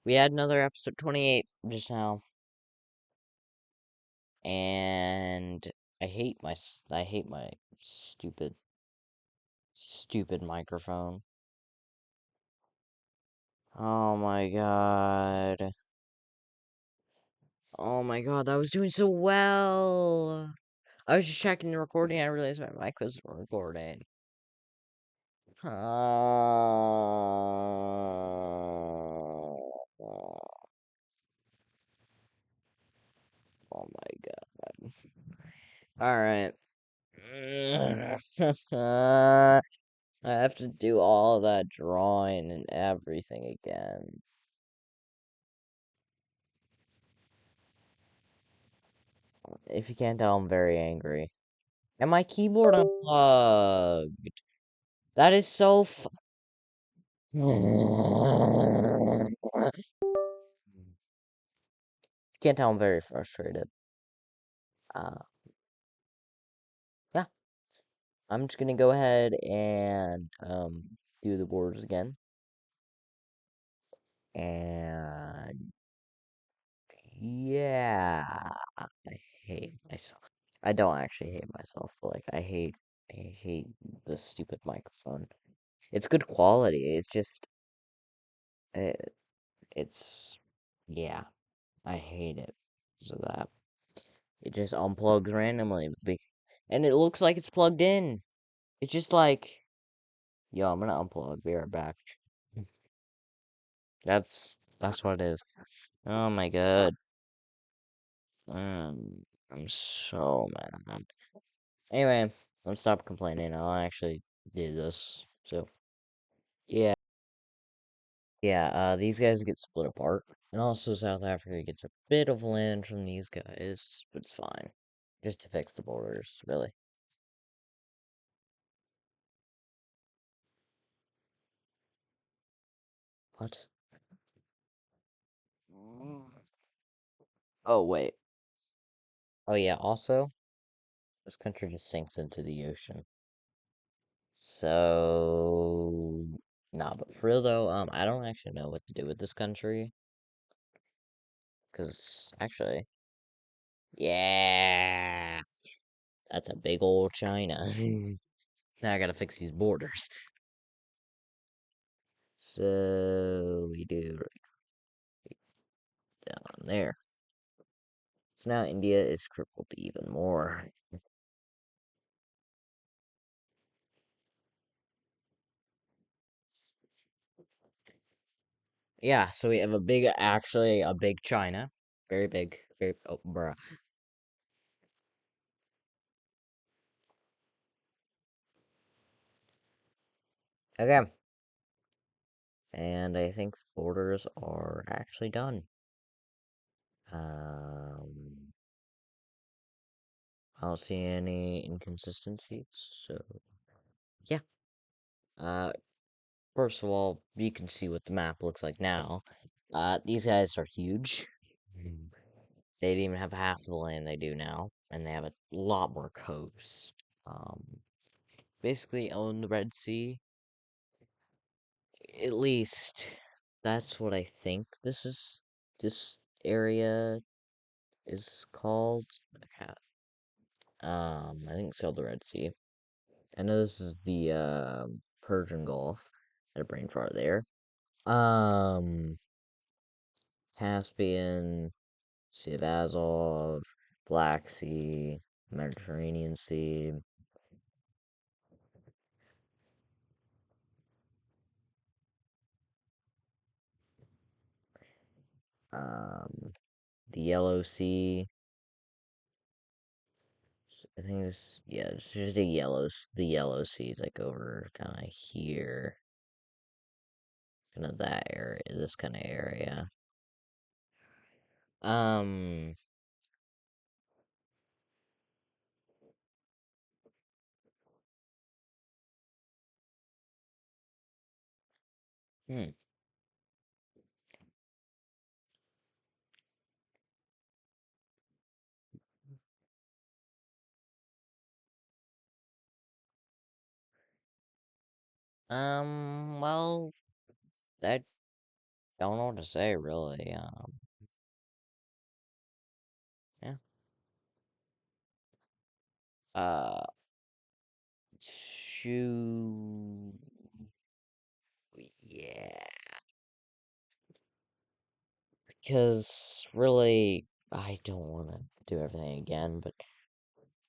We had another episode 28 just now, and I hate my stupid microphone. Oh my god. Oh my god, that was doing so well. I was just checking the recording. I realized my mic was recording. Oh my god. Alright. I have to do all that drawing and everything again. If you can't tell, I'm very angry. And my keyboard unplugged. That is so Can't tell, I'm very frustrated. Uh, yeah. I'm just gonna go ahead and do the borders again. And yeah, I hate myself. I don't actually hate myself, but like I hate the stupid microphone. It's good quality. It's just it, it's yeah, I hate it because of that. It just unplugs randomly, and it looks like it's plugged in. It's just like, yo, I'm gonna unplug. Be right back. That's what it is. Oh my god. I'm so mad. Anyway, let's stop complaining. I'll actually do this. So yeah, yeah. These guys get split apart, and also South Africa gets a bit of land from these guys, but it's fine. Just to fix the borders, really. What? Oh wait. Oh yeah. Also, this country just sinks into the ocean. So, nah, but for real though, I don't actually know what to do with this country. Because, actually, yeah, that's a big old China. Now I gotta fix these borders. So, we do right down there. So now India is crippled even more. Yeah, so we have actually, a big China. Very big. Oh, bruh. Okay. And I think the borders are actually done. Um, I don't see any inconsistencies, so yeah. Uh, First of all, you can see what the map looks like now. These guys are huge. Mm. They don't even have half the land they do now, and they have a lot more coast. Basically own the Red Sea. At least that's what I think this area is called. Okay. I think it's called the Red Sea. I know this is the Persian Gulf. I had a brain fart there. Um, Caspian, Sea of Azov, Black Sea, Mediterranean Sea. Um, the Yellow Sea. I think yeah, it's just the Yellow Sea is like over kind of here, kind of that area, this kind of area. Um, hmm. Well, that Don't know what to say, really. Yeah. Uh, Shoo. Yeah. Because, really, I don't want to do everything again, but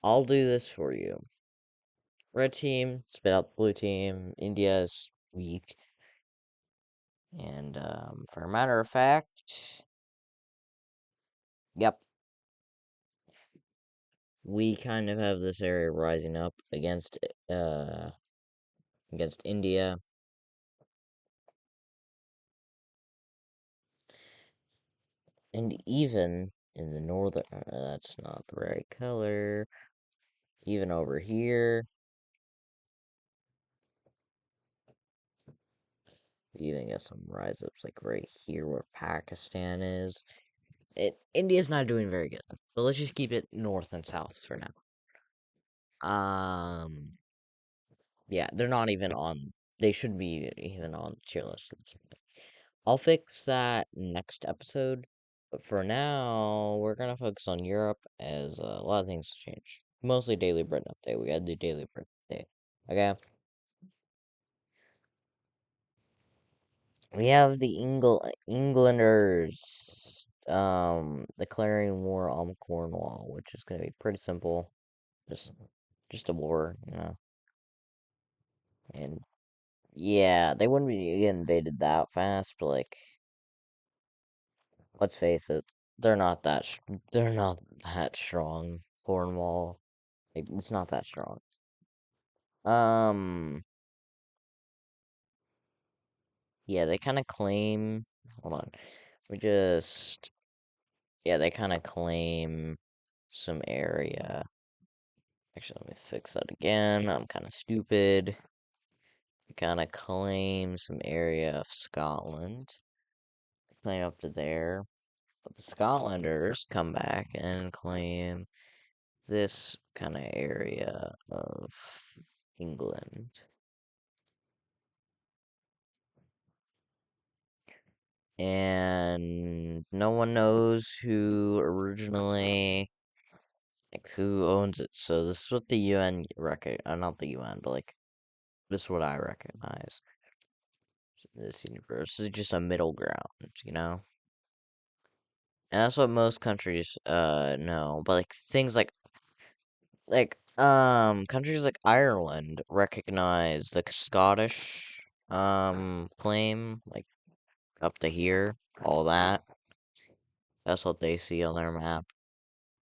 I'll do this for you. Red team, spit out the blue team. India is weak. And, for a matter of fact, yep, we kind of have this area rising up against India. And even in the northern, that's not the right color. Even over here, we even get some rise ups like right here where Pakistan is. India's not doing very good, but let's just keep it north and south for now. Yeah, they're not even on. They should be even on the tier list. I'll fix that next episode. But for now, we're gonna focus on Europe as a lot of things change. Mostly Daily Britain update. We gotta do Daily Britain update. Okay. We have the Englanders declaring war on Cornwall, which is gonna be pretty simple. Just just a war, you know. And yeah, they wouldn't be invaded that fast, but like let's face it, they're not that strong. Cornwall, it's not that strong. Um, yeah, they kind of claim. Hold on, we just yeah, they kind of claim some area. Actually, let me fix that again. I'm kind of stupid. They kind of claim some area of Scotland. Claim up to there, but the Scotlanders come back and claim this kind of area of England. And no one knows who originally, like, who owns it. So this is what the UN not the UN, but like, this is what I recognize. This universe is just a middle ground, you know? And that's what most countries, know. But like, things countries like Ireland recognize the Scottish, claim, like, up to here, all that. That's what they see on their map.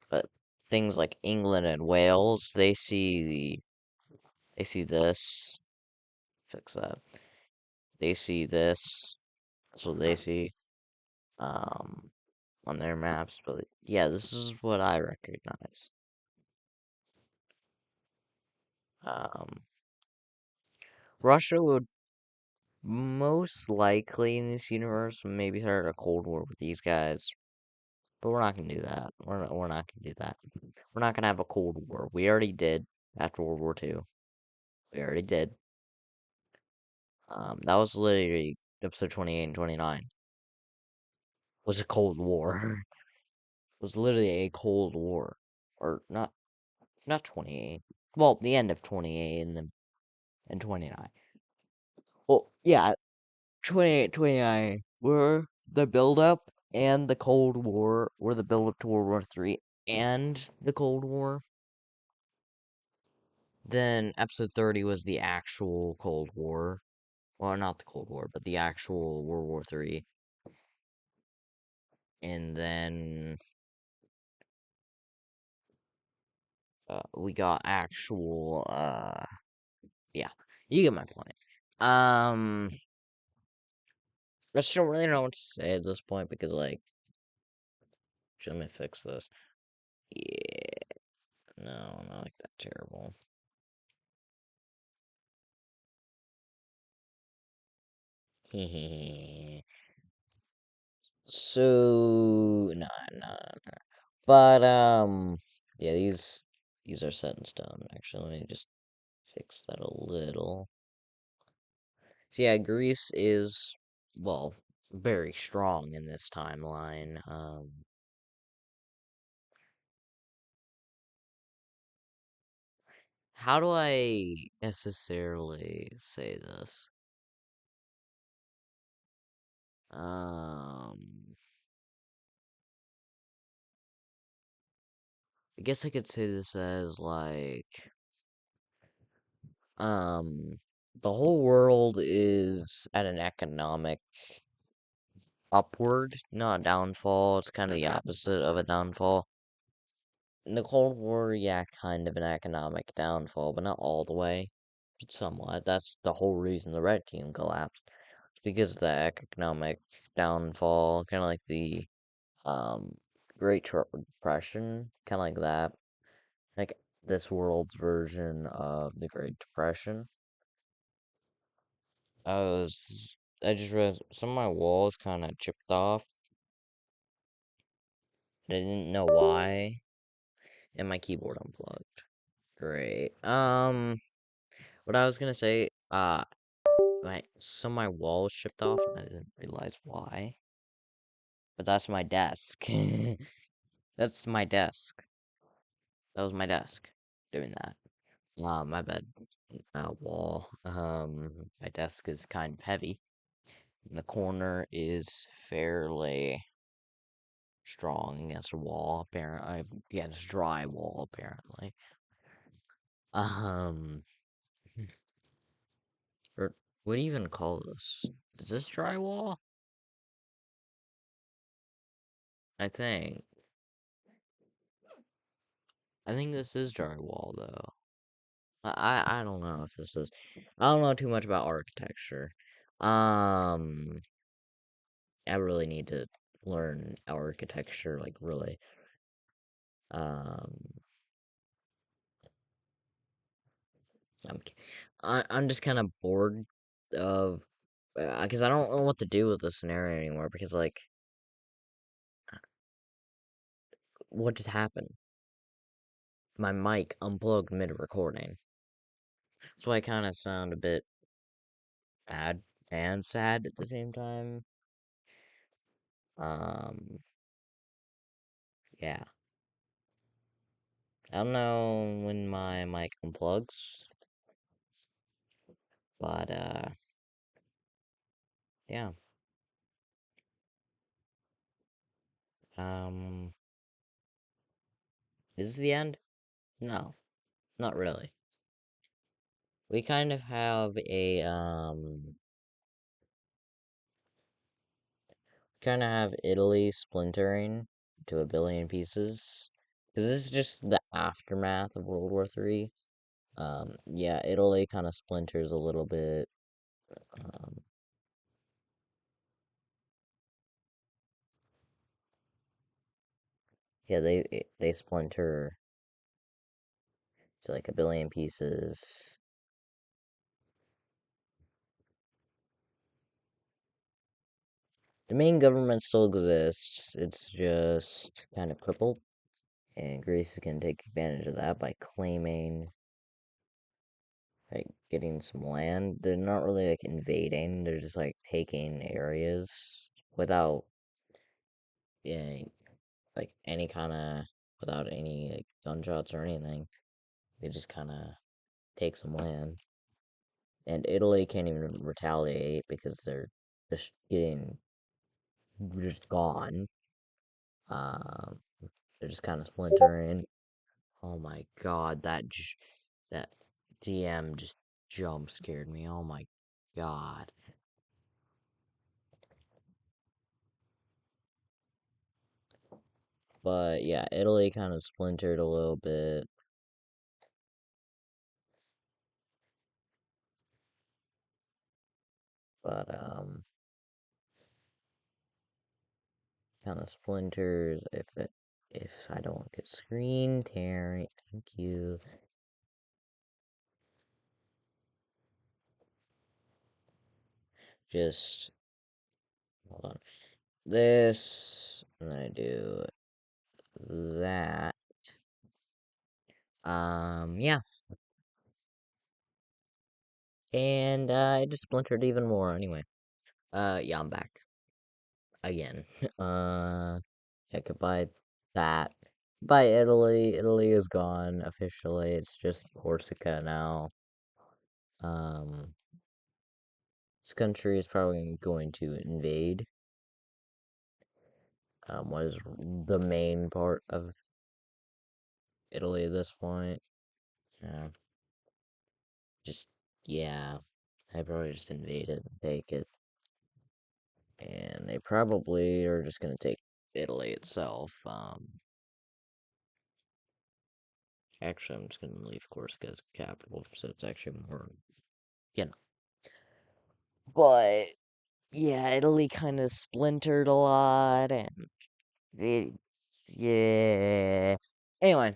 But things like England and Wales, they see this. Fix that. They see this. That's what they see. Um, on their maps. But yeah, this is what I recognize. Um, Russia would most likely in this universe maybe start a cold war with these guys. But we're not gonna do that. We're not gonna do that. We're not gonna have a cold war. We already did after World War II. We already did. That was literally episode 28 and 29. Was a Cold War. Was literally a Cold War. Or not 28. Well, the end of 28 and 29. Well, yeah, 28, 29 were the build up and the Cold War were the build up to World War III and the Cold War. Then episode 30 was the actual Cold War. Well, not the Cold War, but the actual World War III. And then we got actual yeah, you get my point. Um, I just don't really know what to say at this point because like, let me fix this. Yeah, no, not like that terrible. So no, no, no. But yeah, these are set in stone. Actually, let me just fix that a little. So yeah, Greece is well. very strong in this timeline. How do I necessarily say this? Um, I guess I could say this as like, um, the whole world is at an economic upward, not downfall. It's kind of the opposite of a downfall. In the Cold War, yeah, kind of an economic downfall, but not all the way. But somewhat. That's the whole reason the Red Team collapsed. Because of the economic downfall, kind of like the um Great Depression, kind of like that. Like this world's version of the Great Depression. I just realized some of my walls kind of chipped off. I didn't know why, and my keyboard unplugged. Great. What I was gonna say, some of my wall was chipped off, and I didn't realize why. But that's my desk. That's my desk. That was my desk doing that. My bed, wall. My desk is kind of heavy. And the corner is fairly strong against a wall. Apparently, against drywall. Apparently. Um, or what do you even call this? Is this drywall? I think. I think this is drywall though. I don't know if this is. I don't know too much about architecture. Um, I really need to learn architecture, like really. Um, I'm I'm just kind of bored of because I don't know what to do with this scenario anymore. Because like, what just happened? My mic unplugged mid recording, so I kind of sound a bit bad and sad at the same time. Um, yeah. I don't know when my mic unplugs, but yeah. Um, is this the end? No, not really. We kind of have Italy splintering to a billion pieces. Because this is just the aftermath of World War III. Yeah, Italy kind of splinters a little bit. Um, yeah, they splinter to like a billion pieces. The main government still exists. It's just kind of crippled, and Greece can take advantage of that by claiming, like, getting some land. They're not really like invading. They're just like taking areas without, yeah, like any kind of, without any like gunshots or anything. They just kind of take some land, and Italy can't even retaliate because they're just getting just gone. Um, they're just kind of splintering. Oh my god, that DM just jump scared me. Oh my god. But yeah, Italy kind of splintered a little bit, but kind of splinters if I don't get screen tearing. Thank you. Just hold on. This and I do that. Yeah. And it just splintered even more anyway. Yeah, I'm back. again. Uh, I could buy that. Buy Italy. Italy is gone officially. It's just Corsica now. Um, this country is probably going to invade. What is the main part of Italy at this point? Yeah, just yeah, they probably just invade it and take it, and they probably are just gonna take Italy itself. Actually, I'm just gonna leave Corsica as capital, so it's actually more, you know. But yeah, Italy kind of splintered a lot, and it, yeah. Anyway,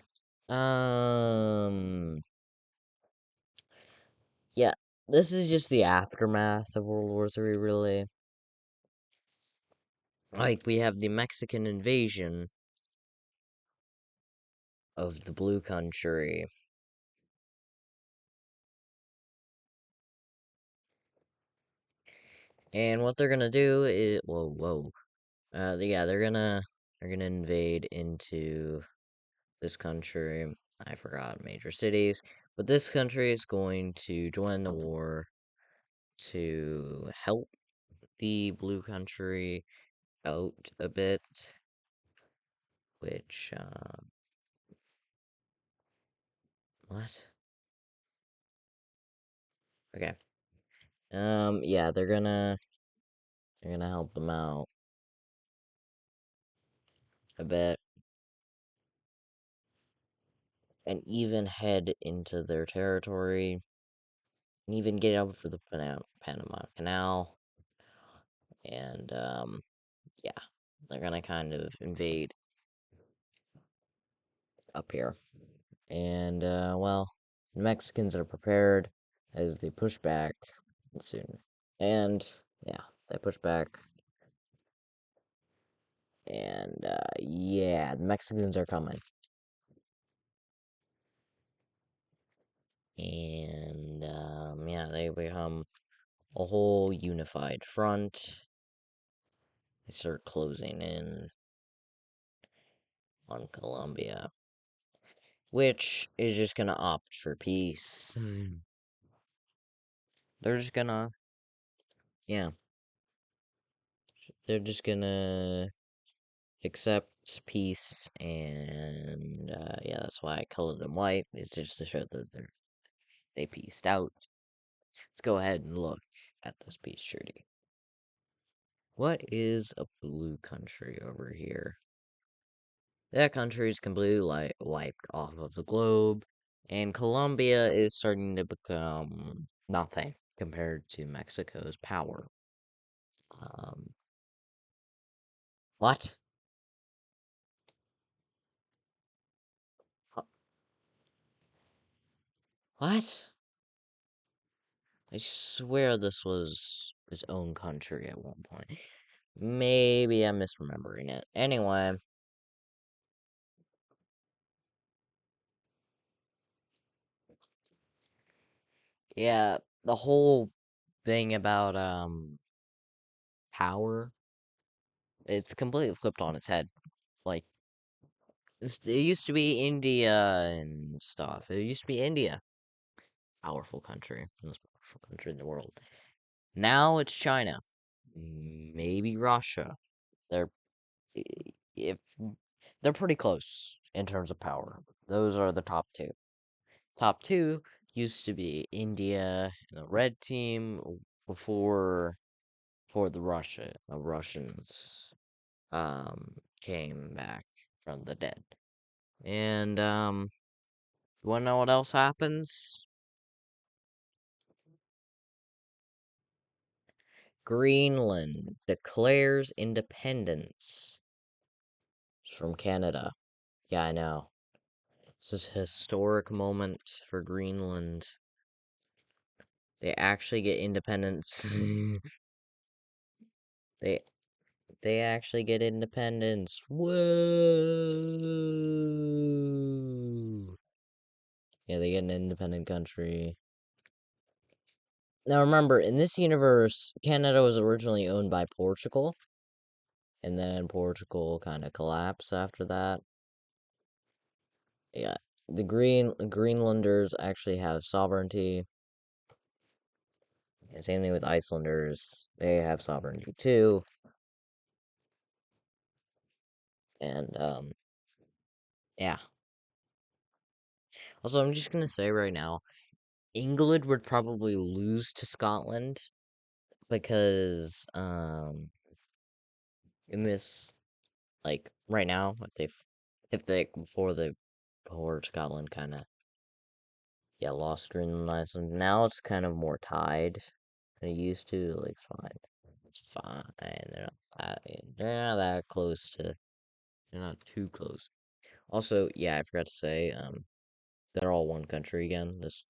um, yeah, this is just the aftermath of World War III, really. Like, we have the Mexican invasion of the Blue Country, and what they're gonna do is, whoa. Yeah, they're gonna invade into this country. I forgot major cities, but this country is going to join the war to help the Blue Country out a bit, which, what? Okay. Yeah, they're gonna help them out a bit, and even head into their territory, and even get over the Panama Canal, and, yeah, they're gonna kind of invade up here. And, well, the Mexicans are prepared as they push back soon. And, yeah, they push back. And, yeah, the Mexicans are coming. And, yeah, they become a whole unified front. They start closing in on Colombia, which is just gonna opt for peace. They're just gonna, yeah, they're just gonna accept peace, and yeah, that's why I colored them white. It's just to show that they peaced out. Let's go ahead and look at this peace treaty. What is a blue country over here? That country is completely wiped off of the globe, and Colombia is starting to become nothing compared to Mexico's power. Um, what? What? I swear this was its own country at one point. Maybe I'm misremembering it. Anyway, yeah, the whole thing about power, it's completely flipped on its head. Like it used to be India and stuff. It used to be India, powerful country, most powerful country in the world. Now it's China, maybe Russia. They're if they're pretty close in terms of power. Those are the top two. Top two used to be India, the red team before the Russians came back from the dead. And you wanna know what else happens? Greenland declares independence from Canada. Yeah, I know. This is a historic moment for Greenland. They actually get independence. they They actually get independence. Whoa! Yeah, they get an independent country. Now remember, in this universe, Canada was originally owned by Portugal. and then Portugal kind of collapsed after that. Yeah, the Greenlanders actually have sovereignty. And same thing with Icelanders; they have sovereignty too. And yeah. Also, I'm just gonna say right now, England would probably lose to Scotland because in this, like right now, if they before the before Scotland kind of, yeah, lost Greenland, Iceland, now it's kind of more tied than it used to. Like it's fine. They're not that close to. They're not too close. Also, yeah, I forgot to say, they're all one country again. This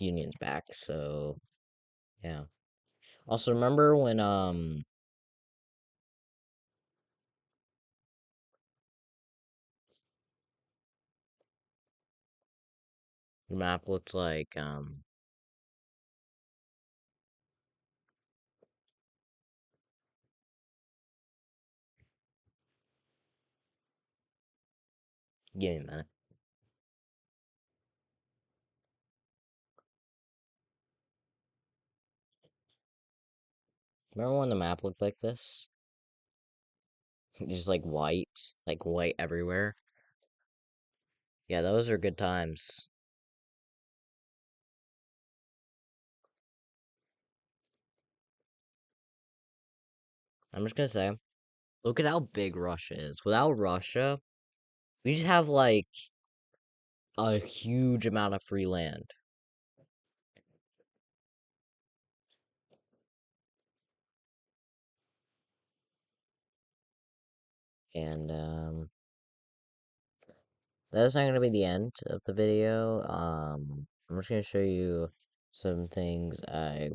union's back. So yeah. Also, remember when the map looked like give me a minute. Remember when the map looked like this? Just like white everywhere. Yeah, those are good times. I'm just gonna say, look at how big Russia is. Without Russia, we just have like a huge amount of free land. And that's not gonna be the end of the video. I'm just gonna show you some things I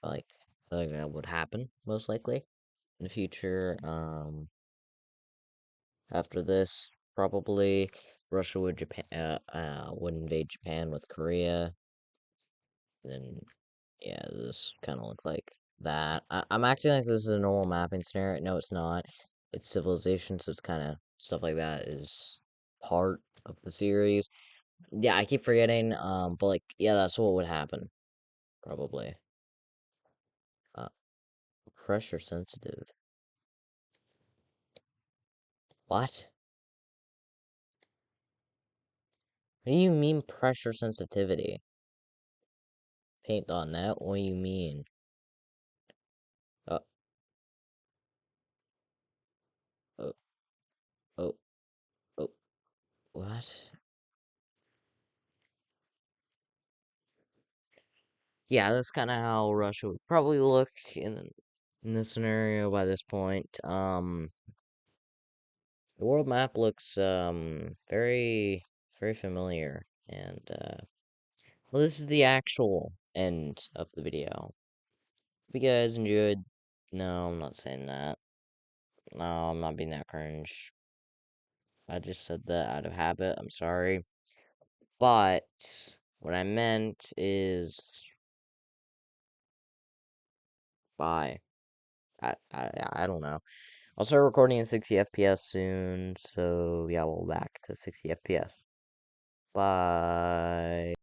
like like that would happen most likely in the future. After this, probably Russia would invade Japan with Korea. Then yeah, this kind of look like that. I'm acting like this is a normal mapping scenario. No, it's not. It's Civilization, so it's kind of stuff like that is part of the series. Yeah, I keep forgetting. But like, yeah, that's what would happen probably. Uh, Pressure sensitive. What? What do you mean pressure sensitivity? Paint.net? What do you mean? Uh, oh, oh, oh, what? Yeah, that's kind of how Russia would probably look in this scenario by this point. The world map looks very familiar, and well, this is the actual end of the video. If you guys enjoyed, no, I'm not saying that. No, I'm not being that cringe. I just said that out of habit. I'm sorry, but what I meant is bye. I don't know. I'll start recording in 60 FPS soon, so yeah, we'll back to 60 FPS. Bye.